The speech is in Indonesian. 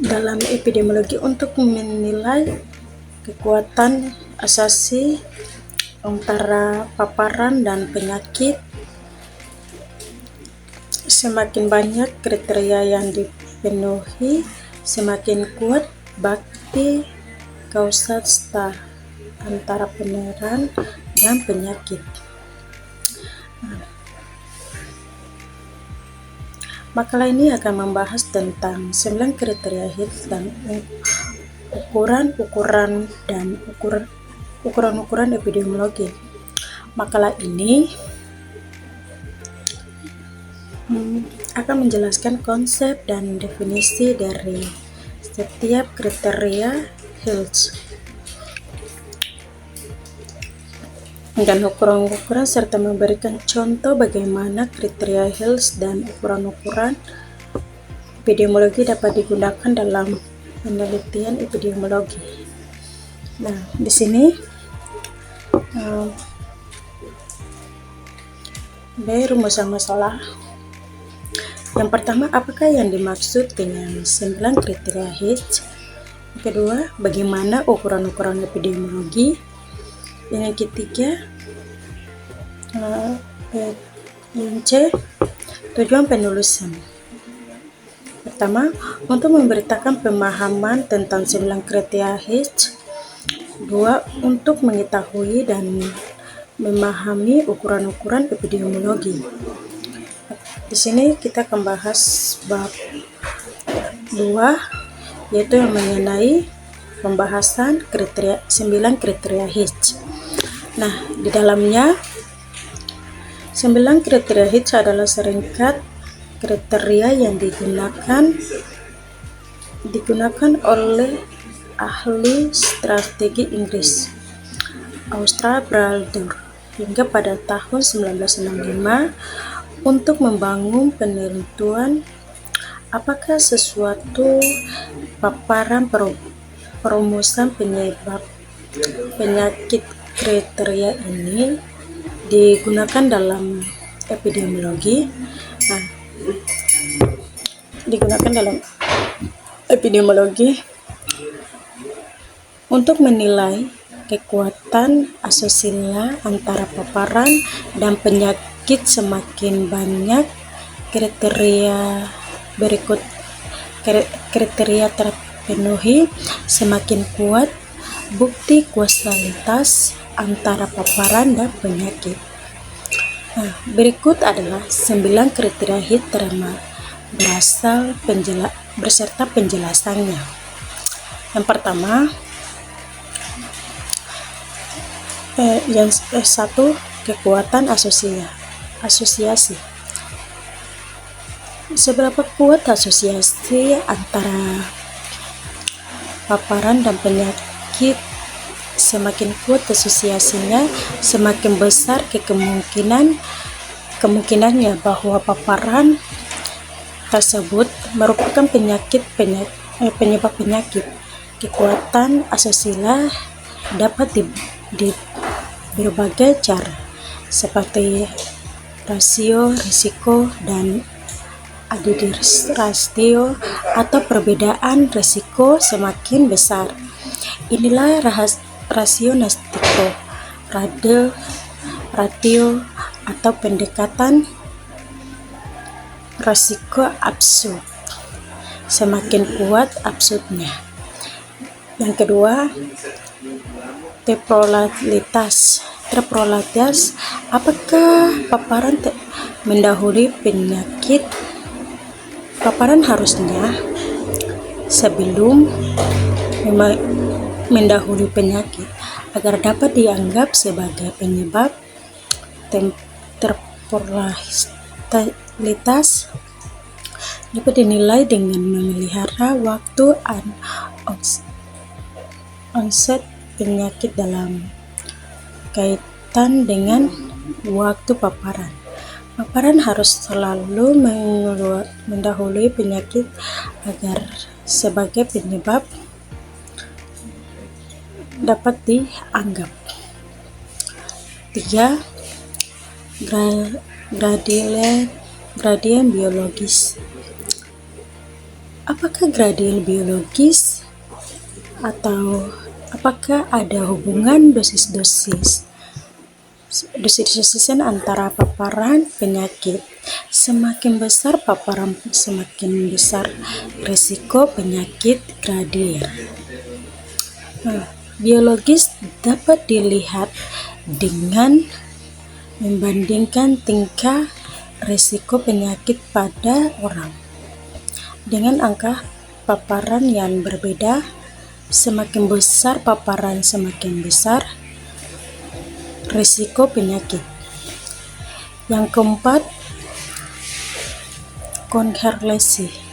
dalam epidemiologi untuk menilai kekuatan asasi antara paparan dan penyakit. Semakin banyak kriteria yang dipenuhi, semakin kuat bakti kausalita antara penularan dan penyakit. Makalah ini akan membahas tentang 9 kriteria Higgs dan ukuran-ukuran epidemiologi. Makalah ini akan menjelaskan konsep dan definisi dari setiap kriteria Higgs dan ukuran-ukuran serta memberikan contoh bagaimana kriteria Higgs dan ukuran-ukuran epidemiologi dapat digunakan dalam penelitian epidemiologi. Nah, di sini rumusan masalah. Yang pertama, apakah yang dimaksud dengan 9 kriteria Higgs? Yang kedua, bagaimana ukuran-ukuran epidemiologi? Yang ketiga, yang C, tujuan penulisan. Pertama, untuk memberitakan pemahaman tentang 9 kriteria Higgs. 2, untuk mengetahui dan memahami ukuran-ukuran epidemiologi. Di sini kita akan bahas bab 2, yaitu yang mengenai pembahasan 9 kriteria Higgs. Nah, di dalamnya 9 kriteria Higgs adalah serangkaian kriteria yang digunakan oleh ahli strategi Inggris Austral Baldor hingga pada tahun 1965 untuk membangun penentuan apakah sesuatu paparan perumusan penyebab penyakit. Kriteria ini digunakan dalam epidemiologi. Nah, digunakan dalam epidemiologi untuk menilai kekuatan asusila antara paparan dan penyakit. Semakin banyak kriteria berikut kriteria terpenuhi, semakin kuat bukti kausalitas antara paparan dan penyakit. Nah, berikut adalah 9 kriteria Higgs beserta penjelasannya. Yang pertama, satu, kekuatan asosiasi. Seberapa kuat asosiasi antara paparan dan penyakit? Semakin kuat asosiasinya, semakin besar kemungkinannya bahwa paparan tersebut merupakan penyebab penyakit. Kekuatan asusila dapat di berbagai cara, seperti rasio risiko dan adidis rasio atau perbedaan risiko semakin besar. Inilah rasio Nastico, ratio atau pendekatan risiko absurd. Semakin kuat absurdnya. Yang kedua, temporalitas. Apakah paparan mendahului penyakit? Paparan harusnya sebelum mendahului penyakit agar dapat dianggap sebagai penyebab. Temporalitas dapat dinilai dengan memelihara waktu onset penyakit dalam kaitan dengan waktu paparan. Paparan harus selalu mendahului penyakit agar sebagai penyebab dapat dianggap. 3. Gradien biologis. Apakah gradien biologis atau apakah ada hubungan dosis-dosis antara paparan penyakit? Semakin besar paparan, semakin besar risiko penyakit gradien. Biologis dapat dilihat dengan membandingkan tingkat risiko penyakit pada orang. Dengan angka paparan yang berbeda, semakin besar paparan, semakin besar risiko penyakit. Yang keempat, korelasi.